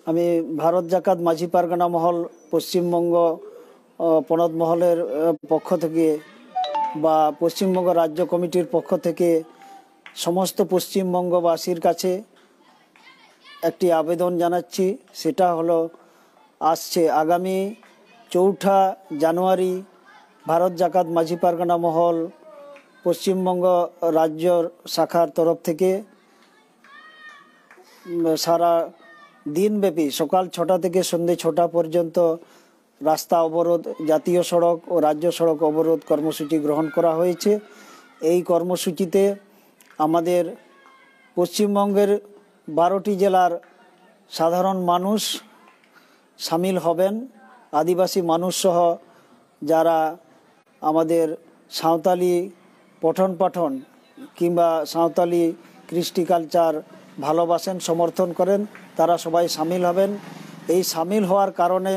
আমি ভারত জাকাত মাঝি পারগানা মহল পশ্চিমবঙ্গ পনত মহলের পক্ষ থেকে বা পশ্চিমবঙ্গ রাজ্য কমিটির পক্ষ থেকে সমস্ত পশ্চিমবঙ্গবাসীর কাছে একটি আবেদন জানাচ্ছি। সেটা হলো আসছে আগামী 4 জানুয়ারি ভারত জাকাত মাঝি পারগানা মহল পশ্চিমবঙ্গ রাজ্য শাখার তরফ থেকে সারা দিনব্যাপী সকাল 6টা থেকে সন্ধ্যে 6টা পর্যন্ত রাস্তা অবরোধ, জাতীয় সড়ক ও রাজ্য সড়ক অবরোধ কর্মসূচি গ্রহণ করা হয়েছে। এই কর্মসূচিতে আমাদের পশ্চিমবঙ্গের 12টি জেলার সাধারণ মানুষ সামিল হবেন। আদিবাসী মানুষসহ যারা আমাদের সাঁওতালি পঠন পাঠন কিংবা সাঁওতালি কৃষ্টি কালচার ভালোবাসেন, সমর্থন করেন, তারা সবাই সামিল হবেন। এই সামিল হওয়ার কারণে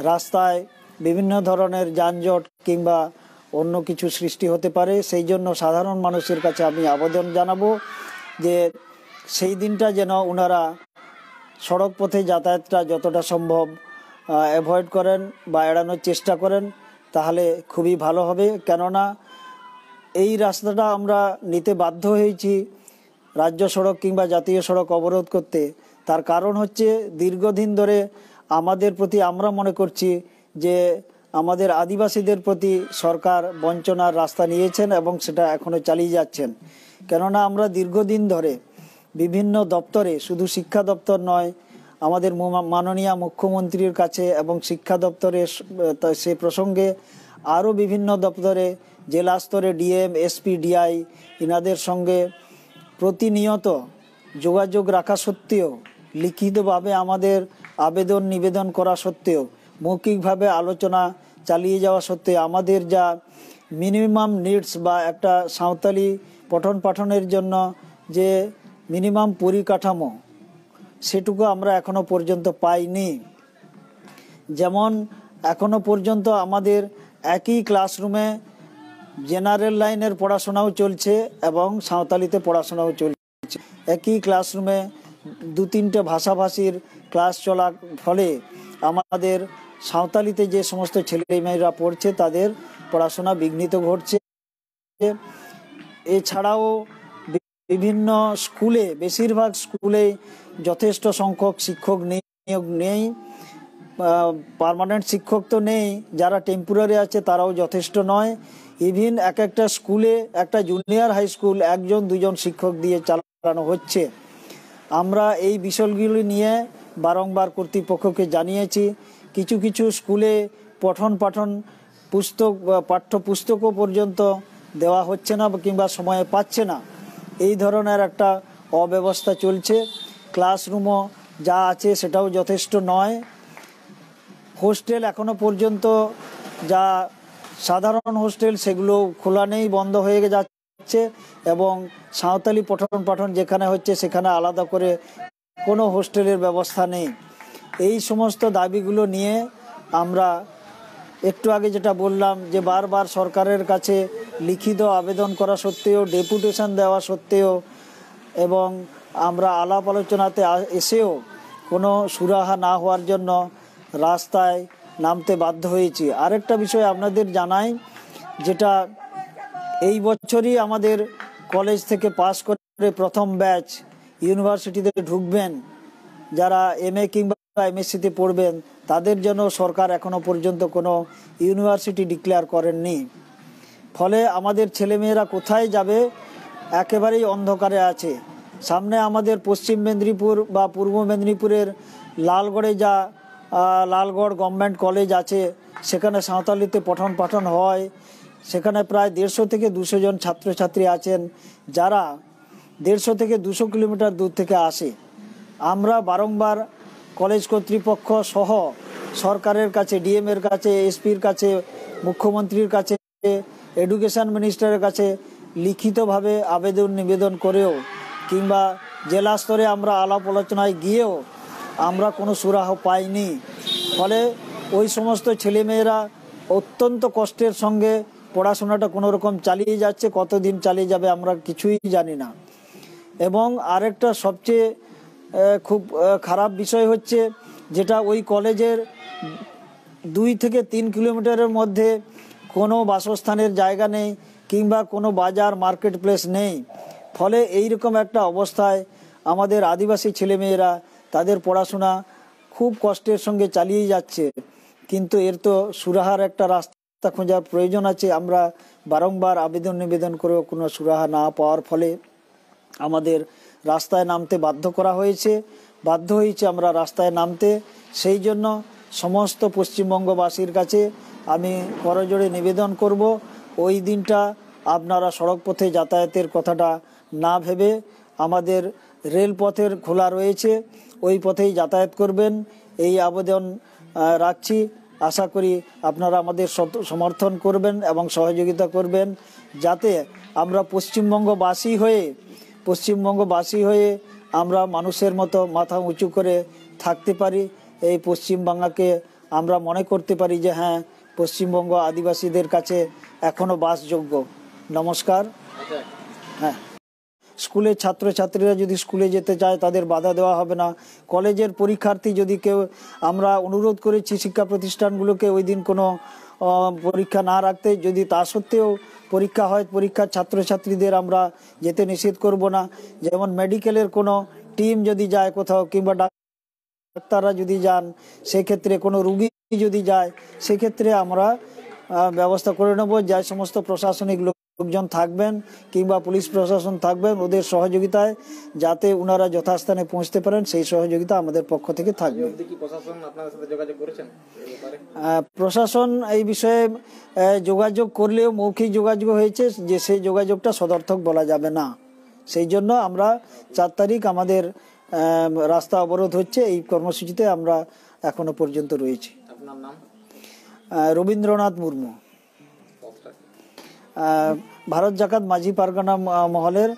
রাস্তায় বিভিন্ন ধরনের যানজট কিংবা অন্য কিছু সৃষ্টি হতে পারে। সেই জন্য সাধারণ মানুষের কাছে আমি আবেদন জানাবো যে সেই দিনটা যেন ওনারা সড়ক পথে যাতায়াতটা যতটা সম্ভব অ্যাভয়েড করেন বা এড়ানোর চেষ্টা করেন, তাহলে খুবই ভালো হবে। কেননা এই রাস্তাটা আমরা নিতে বাধ্য হয়েছি রাজ্য সড়ক কিংবা জাতীয় সড়ক অবরোধ করতে। তার কারণ হচ্ছে দীর্ঘদিন ধরে আমাদের প্রতি আমরা মনে করছি যে আমাদের আদিবাসীদের প্রতি সরকার বঞ্চনার রাস্তা নিয়েছেন এবং সেটা এখনও চালিয়ে যাচ্ছেন। কেননা আমরা দীর্ঘদিন ধরে বিভিন্ন দপ্তরে, শুধু শিক্ষা দপ্তর নয়, আমাদের মাননীয় মুখ্যমন্ত্রীর কাছে এবং শিক্ষা দপ্তরে সে প্রসঙ্গে আরও বিভিন্ন দপ্তরে জেলা স্তরে ডিএম, এসপি, ডিআই ইনাদের সঙ্গে প্রতিনিয়ত যোগাযোগ রাখা সত্ত্বেও, লিখিতভাবে আমাদের আবেদন নিবেদন করা সত্ত্বেও, মৌখিকভাবে আলোচনা চালিয়ে যাওয়া সত্ত্বেও আমাদের যা মিনিমাম নিডস বা একটা সাঁওতালি পঠন পাঠনের জন্য যে মিনিমাম পরিকাঠামো, সেটুকু আমরা এখনো পর্যন্ত পাইনি। যেমন এখনো পর্যন্ত আমাদের একই ক্লাসরুমে জেনারেল লাইনের পড়াশোনাও চলছে এবং সাঁওতালিতে পড়াশোনাও চলছে। একই ক্লাসরুমে 2-3টে ভাষাভাষীর ক্লাস চলার ফলে আমাদের সাঁওতালিতে যে সমস্ত ছেলেমেয়েরা পড়ছে তাদের পড়াশোনা বিঘ্নিত ঘটছে। এছাড়াও বিভিন্ন স্কুলে, বেশিরভাগ স্কুলে যথেষ্ট সংখ্যক শিক্ষক নিয়োগ নেই, পার্মানেন্ট শিক্ষক তো নেই, যারা টেম্পোরারি আছে তারাও যথেষ্ট নয়। ইভিন একটা স্কুলে, একটা জুনিয়র হাই স্কুল 1-2জন শিক্ষক দিয়ে চালানো হচ্ছে। আমরা এই বিষয়গুলি নিয়ে বারংবার কর্তৃপক্ষকে জানিয়েছি। কিছু কিছু স্কুলে পঠন পাঠন পুস্তক, পাঠ্যপুস্তকও পর্যন্ত দেওয়া হচ্ছে না কিংবা সময়ে পাচ্ছে না। এই ধরনের একটা অব্যবস্থা চলছে। ক্লাসরুমও যা আছে সেটাও যথেষ্ট নয়। হোস্টেল এখনো পর্যন্ত যা সাধারণ হোস্টেল সেগুলো খোলা নেই, বন্ধ হয়ে যাচ্ছে এবং সাঁওতালি পঠন পাঠন যেখানে হচ্ছে সেখানে আলাদা করে কোনো হোস্টেলের ব্যবস্থা নেই। এই সমস্ত দাবিগুলো নিয়ে আমরা একটু আগে যেটা বললাম যে বারবার সরকারের কাছে লিখিত আবেদন করা সত্ত্বেও, ডেপুটেশন দেওয়া সত্ত্বেও এবং আমরা আলাপ আলোচনাতে এসেও কোনো সুরাহা না হওয়ার জন্য রাস্তায় নামতে বাধ্য হয়েছি। আরেকটা বিষয় আপনাদের জানাই, যেটা এই বছরই আমাদের কলেজ থেকে পাস করে প্রথম ব্যাচ ইউনিভার্সিটিতে ঢুকবেন, যারা এমএ কিংবা এমএসসিতে পড়বেন, তাদের জন্য সরকার এখনো পর্যন্ত কোনো ইউনিভার্সিটি ডিক্লেয়ার করেননি। ফলে আমাদের ছেলেমেয়েরা কোথায় যাবে একেবারেই অন্ধকারে আছে। সামনে আমাদের পশ্চিম মেদিনীপুর বা পূর্ব মেদিনীপুরের লালগড়ে যা লালগড় গভর্নমেন্ট কলেজ আছে, সেখানে সাঁওতালিতে পঠন পাঠন হয়। সেখানে প্রায় 150 থেকে 200 জন ছাত্রছাত্রী আছেন, যারা 150 থেকে 200 কিলোমিটার দূর থেকে আসে। আমরা বারংবার কলেজ কর্তৃপক্ষ সহ সরকারের কাছে, ডিএমের কাছে, এসপির কাছে, মুখ্যমন্ত্রীর কাছে, এডুকেশন মিনিস্টারের কাছে লিখিতভাবে আবেদন নিবেদন করেও কিংবা জেলা স্তরে আমরা আলাপ আলোচনায় গিয়েও আমরা কোনো সুরাহা পাইনি। ফলে ওই সমস্ত ছেলেমেয়েরা অত্যন্ত কষ্টের সঙ্গে পড়াশোনাটা কোনো রকম চালিয়ে যাচ্ছে। কতদিন চালিয়ে যাবে আমরা কিছুই জানি না। এবং আরেকটা সবচেয়ে খুব খারাপ বিষয় হচ্ছে, যেটা ওই কলেজের 2 থেকে 3 কিলোমিটারের মধ্যে কোনো বাসস্থানের জায়গা নেই কিংবা কোনো বাজার মার্কেট প্লেস নেই। ফলে এইরকম একটা অবস্থায় আমাদের আদিবাসী ছেলেমেয়েরা তাদের পড়াশোনা খুব কষ্টের সঙ্গে চালিয়ে যাচ্ছে। কিন্তু এর তো সুরাহার একটা রাস্তা খোঁজার প্রয়োজন আছে। আমরা বারংবার আবেদন নিবেদন করেও কোনো সুরাহা না পাওয়ার ফলে আমাদের রাস্তায় নামতে বাধ্য হয়েছে আমরা রাস্তায় নামতে। সেই জন্য সমস্ত পশ্চিমবঙ্গবাসীর কাছে আমি করজোড়ে নিবেদন করব, ওই দিনটা আপনারা সড়ক পথে যাতায়াতের কথাটা না ভেবে আমাদের রেলপথের খোলা রয়েছে, ওই পথেই যাতায়াত করবেন, এই আবেদন রাখছি। আশা করি আপনারা আমাদের সমর্থন করবেন এবং সহযোগিতা করবেন, যাতে আমরা পশ্চিমবঙ্গবাসী হয়ে আমরা মানুষের মতো মাথা উঁচু করে থাকতে পারি। এই পশ্চিমবাংলাকে আমরা মনে করতে পারি যে হ্যাঁ, পশ্চিমবঙ্গ আদিবাসীদের কাছে এখনো বাসযোগ্য। নমস্কার। হ্যাঁ, স্কুলের ছাত্রছাত্রীরা যদি স্কুলে যেতে চায় তাদের বাধা দেওয়া হবে না। কলেজের পরীক্ষার্থী যদি কেউ, আমরা অনুরোধ করেছি শিক্ষা প্রতিষ্ঠানগুলোকে ওই দিন কোনো পরীক্ষা না রাখতে, যদি তা সত্ত্বেও পরীক্ষা হয়, পরীক্ষার ছাত্রছাত্রীদের আমরা যেতে নিষেধ করব না। যেমন মেডিকেলের কোনো টিম যদি যায় কোথাও, কিংবা ডাক্তাররা যদি যান, সেক্ষেত্রে কোনো রুগী যদি যায়, সেক্ষেত্রে আমরা ব্যবস্থা করে নেব। যে সমস্ত প্রশাসনিক লোকজন থাকবেন কিংবা পুলিশ প্রশাসন থাকবেন, ওদের সহযোগিতায় যাতে ওনারা যথাস্থানে পৌঁছতে পারেন, সেই সহযোগিতা আমাদের পক্ষ থেকে থাকবে। প্রশাসন এই বিষয়ে যোগাযোগ করলেও মৌখিক যোগাযোগ হয়েছে, যে সেই যোগাযোগটা সদর্থক বলা যাবে না। সেই জন্য আমরা 4 তারিখ আমাদের রাস্তা অবরোধ হচ্ছে। এই কর্মসূচিতে আমরা এখনো পর্যন্ত রয়েছি। আপনার নাম? রবীন্দ্রনাথ মুর্মু, ভারত জাকাত মাঝি পারগানা মহলের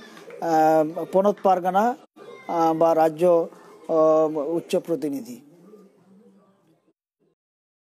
পনত পারগানা বা রাজ্য উচ্চ প্রতিনিধি।